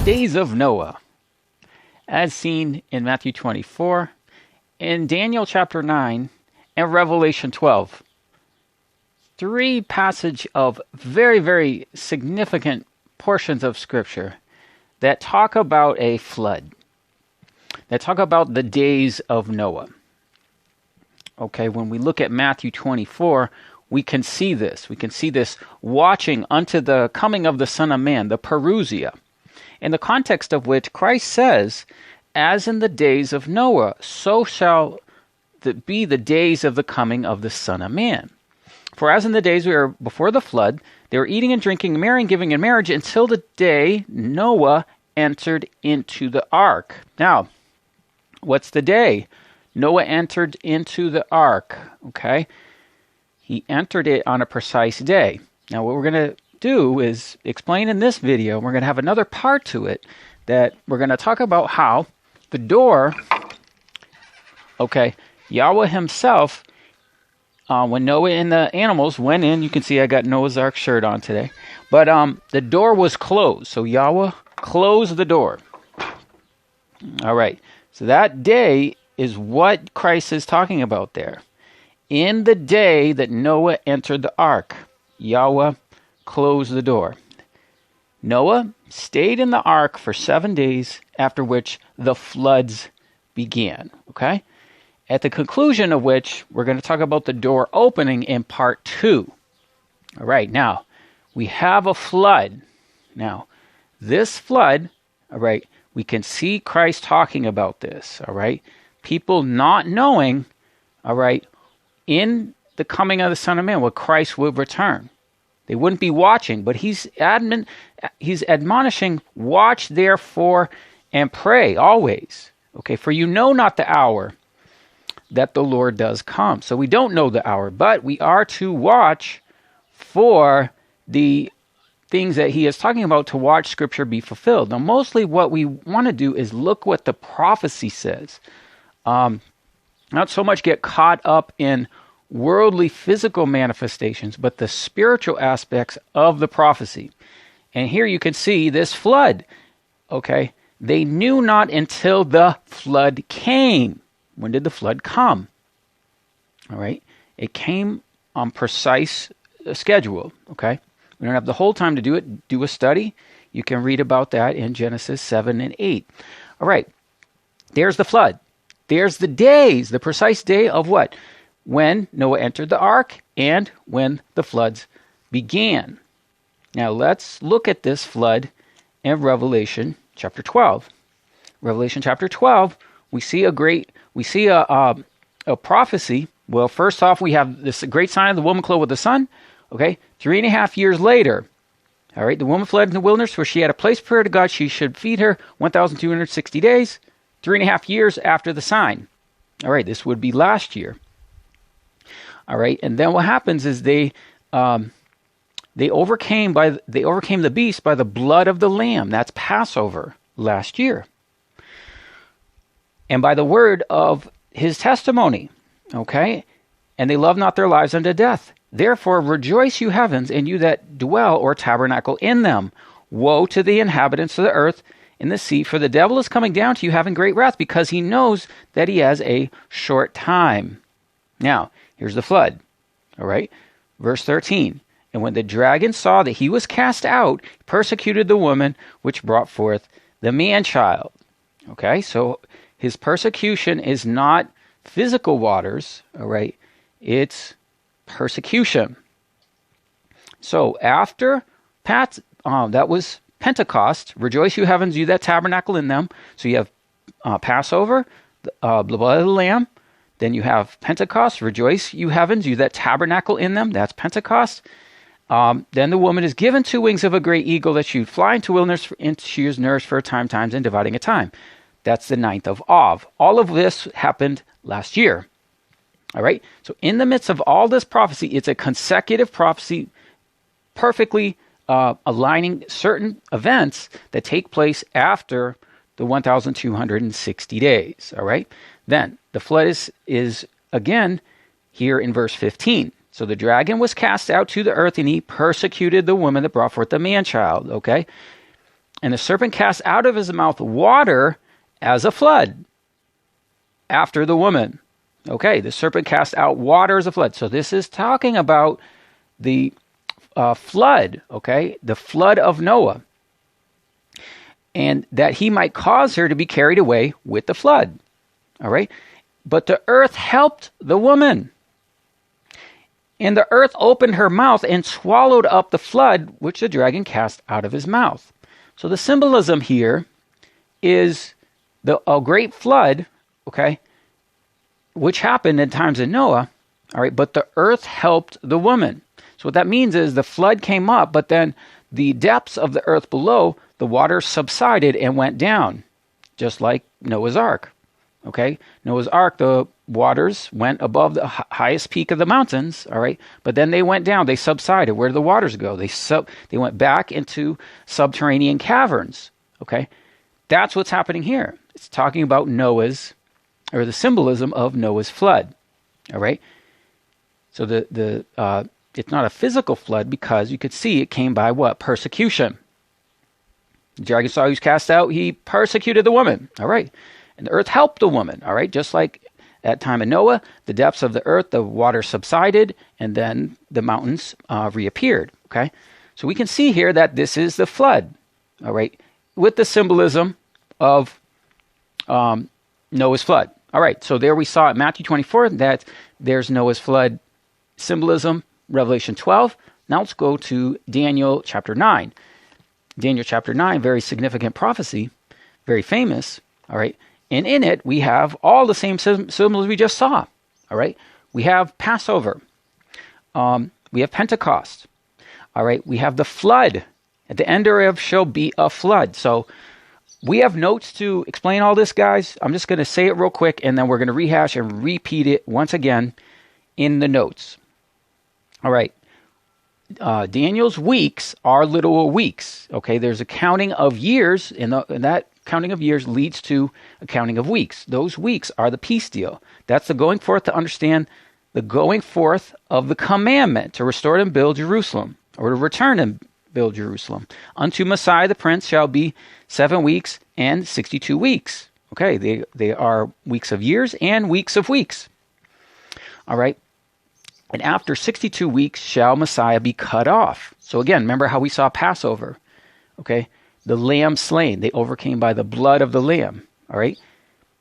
days of Noah, as seen in Matthew 24, in Daniel chapter 9, and Revelation 12. Three passages of very, very significant portions of Scripture that talk about a flood, that talk about the days of Noah. Okay, when we look at Matthew 24, we can see this. We can see this watching unto the coming of the Son of Man, the parousia, in the context of which Christ says, as in the days of Noah, so shall be the days of the coming of the Son of Man. For as in the days we were before the flood, they were eating and drinking, marrying, giving in marriage, until the day Noah entered into the ark. Now, what's the day Noah entered into the ark? Okay, he entered it on a precise day. Now, what we're going to do is explain in this video, we're going to have another part to it, that we're going to talk about how the door, okay, Yahweh himself, when Noah and the animals went in, you can see I got Noah's Ark shirt on today, but the door was closed, so Yahweh closed the door. All right, so that day is what Christ is talking about there. In the day that Noah entered the ark, Yahweh closed the door. Noah stayed in the ark for 7 days, after which the floods began. Okay? At the conclusion of which, we're going to talk about the door opening in part 2. All right, now, we have a flood. Now, this flood, all right, we can see Christ talking about this, all right? People not knowing, all right, in the coming of the Son of Man, what Christ would return. They wouldn't be watching, but he's admonishing, watch therefore and pray always. Okay, for you know not the hour that the Lord does come. So we don't know the hour, but we are to watch for the things that he is talking about, to watch Scripture be fulfilled. Now, mostly what we want to do is look what the prophecy says. Not so much get caught up in worldly physical manifestations, but the spiritual aspects of the prophecy. And here you can see this flood. Okay, they knew not until the flood came. When did the flood come? All right, it came on precise schedule. Okay, we don't have the whole time to do it. Do a study. You can read about that in Genesis 7 and 8. All right, there's the flood. There's the days, the precise day of what? When Noah entered the ark and when the floods began. Now let's look at this flood in Revelation chapter 12. Revelation chapter 12, we see a prophecy. Well, first off, we have this great sign of the woman clothed with the sun. Okay, 3.5 years later, all right, the woman fled in the wilderness where she had a place prepared to God. She should feed her 1,260 days, 3.5 years after the sign. All right, this would be last year. All right, and then what happens is they overcame the beast by the blood of the Lamb. That's Passover last year, and by the word of his testimony. Okay, and they loved not their lives unto death. Therefore rejoice, you heavens, and you that dwell or tabernacle in them. Woe to the inhabitants of the earth in the sea, for the devil is coming down to you having great wrath, because he knows that he has a short time. Now, here's the flood. All right, verse 13. And when the dragon saw that he was cast out, he persecuted the woman which brought forth the man-child. Okay, so his persecution is not physical waters, all right, it's persecution. So after that was Pentecost, rejoice you heavens, you that tabernacle in them. So you have Passover, the blood of the Lamb. Then you have Pentecost, rejoice you heavens, you that tabernacle in them. That's Pentecost. Then the woman is given 2 wings of a great eagle, that she would fly into wilderness, and she is nourished for a times, and dividing a time. That's the 9th of Av. All of this happened last year. All right. So in the midst of all this prophecy, it's a consecutive prophecy, perfectly aligning certain events that take place after the 1,260 days. All right. Then the flood is again here in verse 15. So the dragon was cast out to the earth, and he persecuted the woman that brought forth the man-child. Okay. And the serpent cast out of his mouth water as a flood after the woman. Okay, the serpent cast out water as a flood. So this is talking about the flood, okay, the flood of Noah. And that he might cause her to be carried away with the flood. All right. But the earth helped the woman. And the earth opened her mouth and swallowed up the flood which the dragon cast out of his mouth. So the symbolism here is a great flood, okay, which happened in times of Noah. All right. But the earth helped the woman. So what that means is the flood came up, but then the depths of the earth below, the water subsided and went down, just like Noah's Ark. Okay, Noah's Ark, the waters went above the highest peak of the mountains, all right, but then they went down, they subsided. Where did the waters go? They went back into subterranean caverns, okay? That's what's happening here. It's talking about the symbolism of Noah's flood, all right? So it's not a physical flood because you could see it came by what? Persecution. The dragon saw he was cast out, he persecuted the woman, all right? And the earth helped the woman, all right? Just like at time of Noah, the depths of the earth, the water subsided, and then the mountains reappeared, okay? So we can see here that this is the flood, all right, with the symbolism of Noah's flood. All right, so there we saw at Matthew 24 that there's Noah's flood symbolism, Revelation 12. Now let's go to Daniel chapter 9. Daniel chapter 9, very significant prophecy, very famous, all right? And in it, we have all the same symbols we just saw, all right? We have Passover. We have Pentecost, all right? We have the flood. At the end thereof shall be a flood. So we have notes to explain all this, guys. I'm just going to say it real quick, and then we're going to rehash and repeat it once again in the notes. All right. Daniel's weeks are literal weeks. Okay, there's a counting of years, and that counting of years leads to a counting of weeks. Those weeks are the peace deal. That's the going forth to understand the going forth of the commandment to restore and build Jerusalem, or to return and build Jerusalem. Unto Messiah the Prince shall be 7 weeks and 62 weeks. Okay, they are weeks of years and weeks of weeks. All right. And after 62 weeks shall Messiah be cut off. So again, remember how we saw Passover. Okay. The lamb slain. They overcame by the blood of the lamb. All right.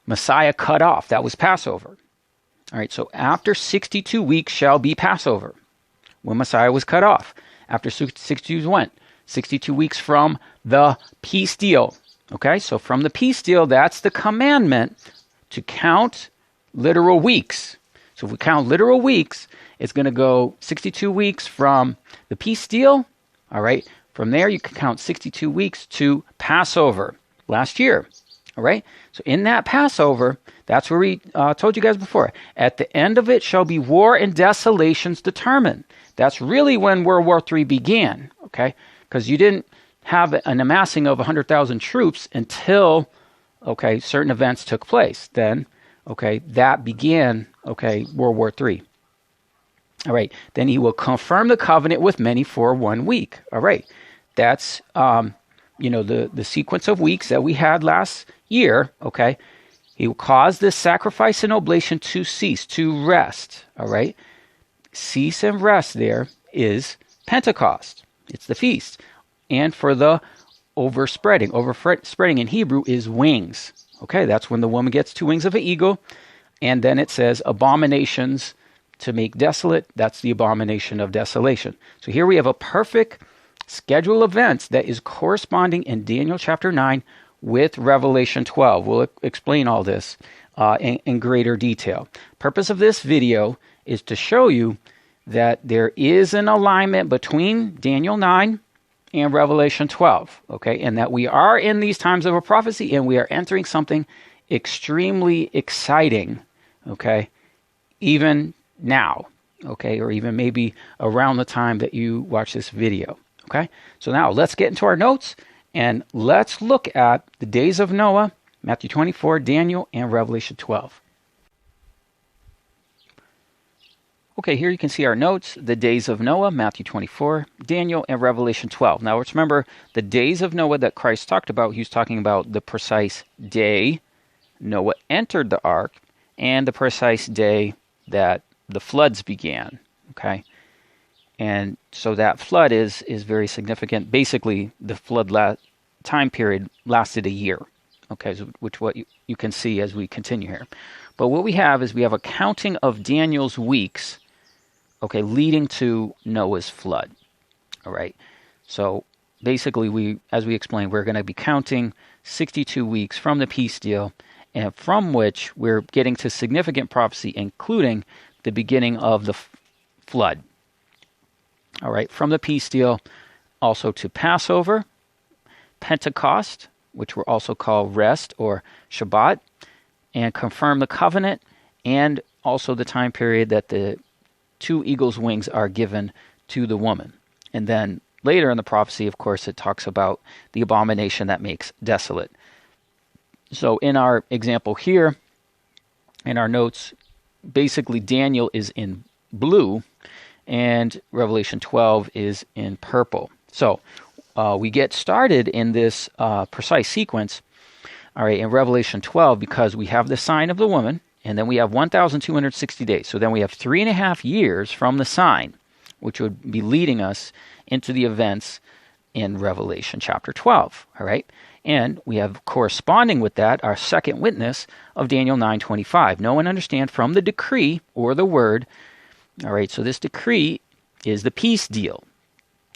Messiah cut off. That was Passover. All right. So after 62 weeks shall be Passover, when Messiah was cut off. After 62 went 62 weeks from the peace deal. Okay. So from the peace deal, that's the commandment to count literal weeks. So if we count literal weeks, it's going to go 62 weeks from the peace deal. All right. From there, you can count 62 weeks to Passover last year. All right. So in that Passover, that's where we told you guys before. At the end of it shall be war and desolations determined. That's really when World War III began. Okay. Because you didn't have an amassing of 100,000 troops until, okay, certain events took place. Then, okay, that began, okay, World War III. All right. Then he will confirm the covenant with many for 1 week. All right. That's, the sequence of weeks that we had last year. Okay. He will cause this sacrifice and oblation to cease, to rest. All right. Cease and rest there is Pentecost. It's the feast. And for the overspreading in Hebrew is wings. Okay. That's when the woman gets 2 wings of an eagle. And then it says abominations to make desolate. That's the abomination of desolation. So here we have a perfect schedule of events that is corresponding in Daniel chapter 9 with Revelation 12. We'll explain all this in greater detail. Purpose of this video is to show you that there is an alignment between Daniel 9 and Revelation 12, okay? And that we are in these times of a prophecy and we are entering something extremely exciting, okay? Even now, okay, or even maybe around the time that you watch this video, okay? So now let's get into our notes and let's look at the days of Noah, Matthew 24, Daniel, and Revelation 12. Okay, here you can see our notes, the days of Noah, Matthew 24, Daniel, and Revelation 12. Now let's remember the days of Noah that Christ talked about. He was talking about the precise day Noah entered the ark and the precise day that the floods began. Okay, and so that flood is very significant. Basically, the flood time period lasted a year. Okay, so which what you can see as we continue here. But what we have is we have a counting of Daniel's weeks, okay, leading to Noah's flood. All right. So basically, as we explained, we're going to be counting 62 weeks from the peace deal, and from which we're getting to significant prophecy, including the beginning of the flood. All right. From the peace deal, also to Passover, Pentecost, which were also called rest or Shabbat, and confirm the covenant, and also the time period that the 2 eagles' wings are given to the woman. And then later in the prophecy, of course, it talks about the abomination that makes desolate. So in our example here, in our notes, basically Daniel is in blue, and Revelation 12 is in purple. So we get started in this precise sequence, all right, in Revelation 12, because we have the sign of the woman, and then we have 1,260 days. So then we have 3.5 years from the sign, which would be leading us into the events in Revelation chapter 12, all right? And we have corresponding with that our second witness of Daniel 9:25. Know and understand from the decree or the word, all right, so this decree is the peace deal.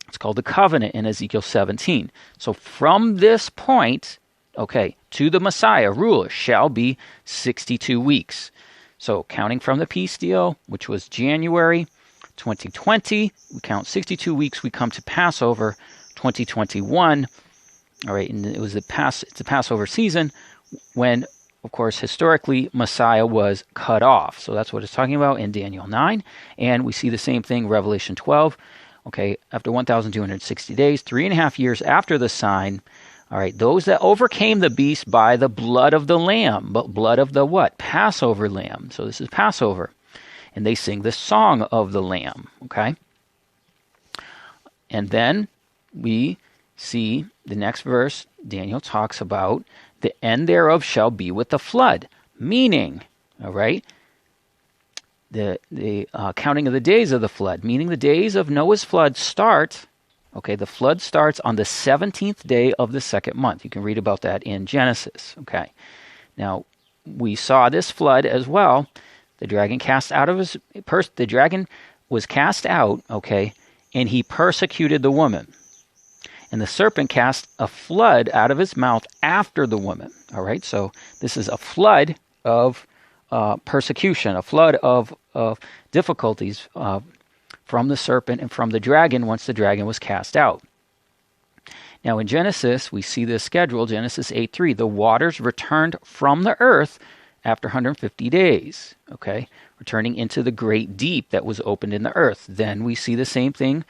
It's called the covenant in Ezekiel 17. So from this point, okay, to the Messiah, ruler, shall be 62 weeks. So counting from the peace deal, which was January 2020, we count 62 weeks, we come to Passover 2021. All right, and it was it's the Passover season when, of course, historically, Messiah was cut off. So that's what it's talking about in Daniel 9. And we see the same thing, Revelation 12. Okay, after 1,260 days, 3.5 years after the sign, all right, those that overcame the beast by the blood of the Lamb, but blood of the what? Passover lamb. So this is Passover. And they sing the song of the Lamb, okay? And then we see the next verse, Daniel talks about the end thereof shall be with the flood, meaning, all right, the counting of the days of the flood, meaning the days of Noah's flood start, okay, the flood starts on the 17th day of the second month. You can read about that in Genesis, okay. Now, we saw this flood as well. The dragon the dragon was cast out, okay, and he persecuted the woman. And the serpent cast a flood out of his mouth after the woman, all right. So this is a flood of persecution, a flood of difficulties from the serpent and from the dragon once the dragon was cast out. Now in Genesis, we see this schedule, Genesis 8:3, the waters returned from the earth after 150 days, okay, returning into the great deep that was opened in the earth. Then we see the same thing,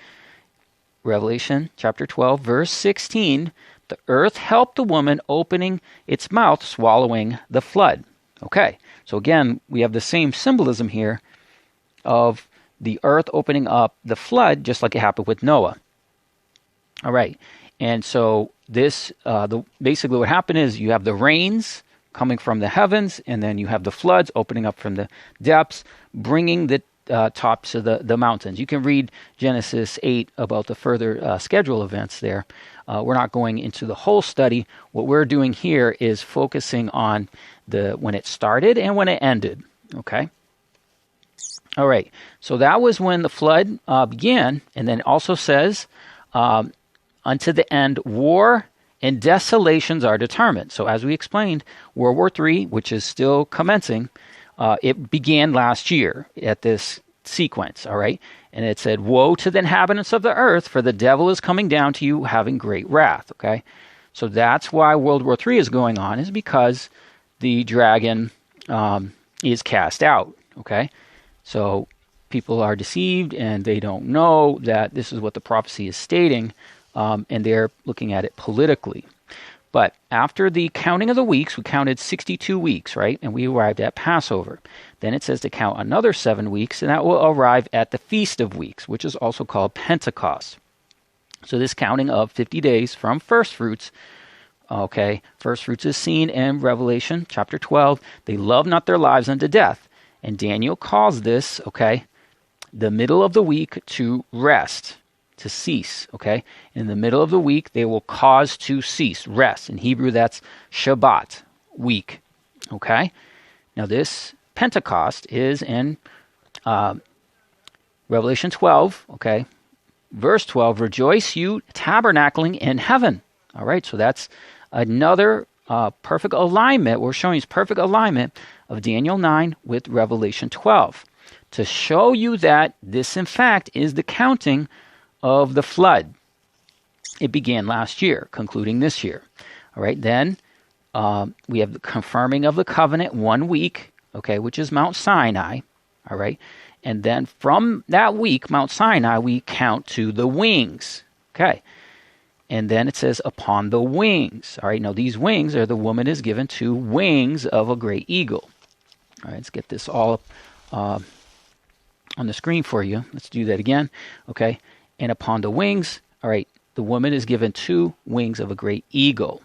Revelation chapter 12, verse 16, the earth helped the woman opening its mouth, swallowing the flood. Okay, so again, we have the same symbolism here of the earth opening up the flood, just like it happened with Noah. All right, and so this, basically what happened is you have the rains coming from the heavens, and then you have the floods opening up from the depths, bringing the tops of the mountains. You can read Genesis 8 about the further schedule events there. We're not going into the whole study. What we're doing here is focusing on when it started and when it ended. Okay? All right. So that was when the flood began, and then it also says, unto the end, war and desolations are determined. So as we explained, World War III, which is still commencing, it began last year at this sequence, all right? And it said, woe to the inhabitants of the earth, for the devil is coming down to you having great wrath, okay? So that's why World War III is going on, is because the dragon is cast out, okay? So people are deceived, and they don't know that this is what the prophecy is stating, and they're looking at it politically. But after the counting of the weeks, we counted 62 weeks, right? And we arrived at Passover. Then it says to count another 7 weeks, and that will arrive at the Feast of Weeks, which is also called Pentecost. So this counting of 50 days from first fruits, okay, first fruits is seen in Revelation chapter 12. They love not their lives unto death. And Daniel calls this, okay, the middle of the week to rest, to cease, okay? In the middle of the week, they will cause to cease, rest. In Hebrew, that's Shabbat, week, okay? Now this Pentecost is in Revelation 12, okay? Verse 12, rejoice you tabernacling in heaven. All right, so that's another perfect alignment. We're showing you perfect alignment of Daniel 9 with Revelation 12 to show you that this, in fact, is the counting of the flood. It began last year, concluding this year. All right, then we have the confirming of the covenant 1 week, okay, which is Mount Sinai. All right, and then from that week, Mount Sinai, we count to the wings. Okay. And then it says, upon the wings. All right. Now, these wings are the woman is given 2 wings of a great eagle. All right. Let's get this all on the screen for you. Let's do that again. Okay. And upon the wings, all right, the woman is given 2 wings of a great eagle.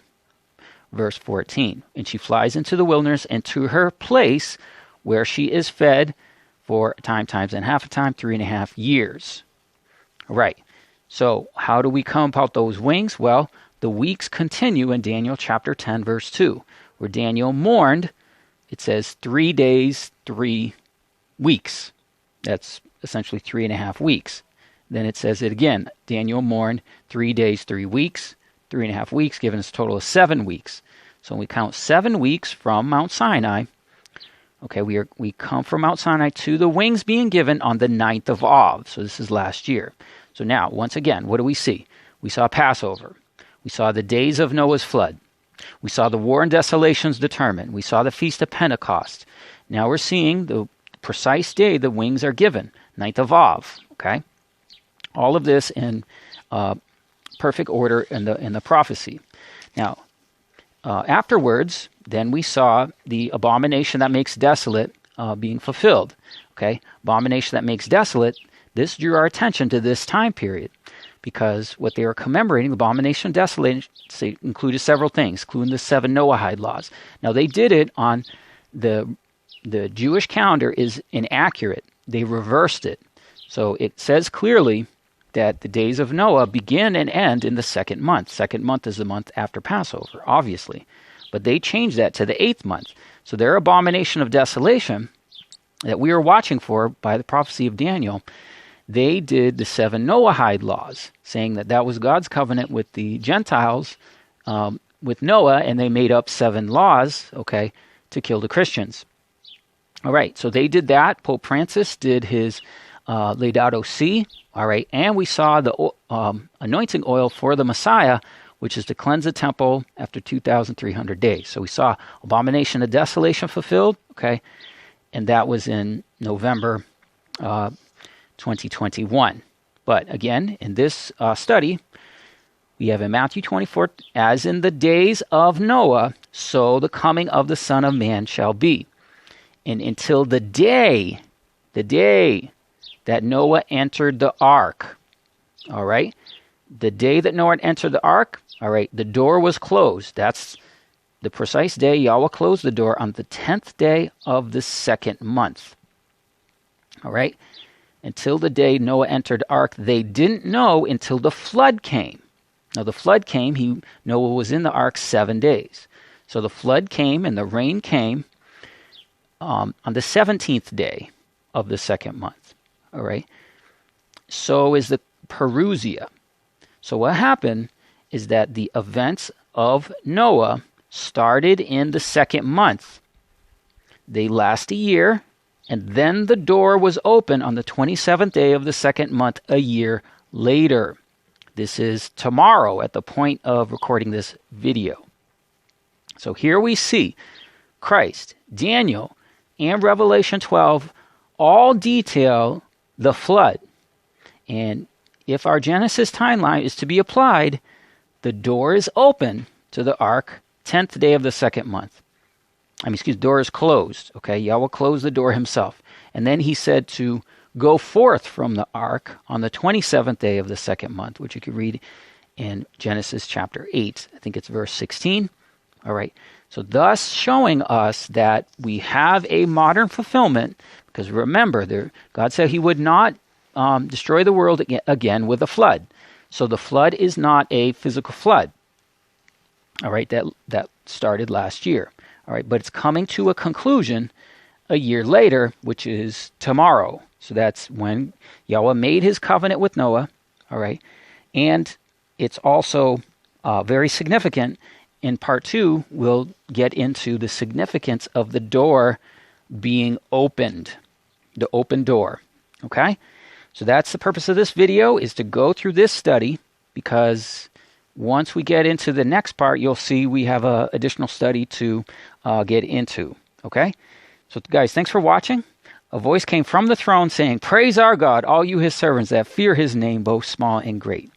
Verse 14. And she flies into the wilderness and to her place where she is fed for a time, times and half a time, 3.5 years. All right. So how do we come about those wings? Well, the weeks continue in Daniel chapter 10, verse 2, where Daniel mourned. It says 3 days, 3 weeks. That's essentially 3.5 weeks. Then it says it again. Daniel mourned 3 days, 3 weeks, 3.5 weeks, giving us a total of 7 weeks. So when we count 7 weeks from Mount Sinai, okay, we come from Mount Sinai to the wings being given on the 9th of Av. So this is last year. So now, once again, what do we see? We saw Passover. We saw the days of Noah's flood. We saw the war and desolations determined. We saw the Feast of Pentecost. Now we're seeing the precise day the wings are given, 9th of Av, okay? All of this in perfect order in the prophecy. Now, afterwards, then we saw the abomination that makes desolate being fulfilled. Okay, abomination that makes desolate. This drew our attention to this time period because what they were commemorating, the abomination of desolation, included several things, including the 7 Noahide laws. Now they did it on the Jewish calendar is inaccurate. They reversed it. So it says clearly that the days of Noah begin and end in the 2nd month. 2nd month is the month after Passover, obviously. But they changed that to the 8th month. So their abomination of desolation that we are watching for by the prophecy of Daniel, they did the 7 Noahide laws, saying that that was God's covenant with the Gentiles, with Noah, and they made up 7 laws, okay, to kill the Christians. All right, so they did that. Pope Francis did his Laudato Si, all right, and we saw the anointing oil for the Messiah, which is to cleanse the temple after 2,300 days. So we saw abomination of desolation fulfilled, okay, and that was in November 2021. But again, in this study, we have in Matthew 24, as in the days of Noah, so the coming of the Son of Man shall be. And until the day that Noah entered the ark, all right, the day that Noah entered the ark, all right, the door was closed. That's the precise day Yahweh closed the door on the 10th day of the 2nd month. All right, until the day Noah entered the ark, they didn't know until the flood came. Now the flood came, Noah was in the ark 7 days. So the flood came and the rain came on the 17th day of the 2nd month. All right, so is the Perusia. So what happened is that the events of Noah started in the 2nd month. They last a year, and then the door was open on the 27th day of the 2nd month a year later. This is tomorrow at the point of recording this video. So here we see Christ, Daniel, and Revelation 12 all detail the flood. And if our Genesis timeline is to be applied, the door is open to the ark, 10th day of the second month. Door is closed. Okay, Yahweh closed the door himself. And then he said to go forth from the ark on the 27th day of the second month, which you can read in Genesis chapter 8. I think it's verse 16. All right. So thus showing us that we have a modern fulfillment, because remember, God said he would not destroy the world again with a flood. So the flood is not a physical flood. All right, that started last year. All right, but it's coming to a conclusion a year later, which is tomorrow. So that's when Yahweh made his covenant with Noah. All right, and it's also very significant. In part 2, we'll get into the significance of the door being opened, the open door. Okay, so that's the purpose of this video, is to go through this study, because once we get into the next part, you'll see we have an additional study to get into. Okay, so guys, thanks for watching. A voice came from the throne saying, "Praise our God, all you his servants that fear his name, both small and great."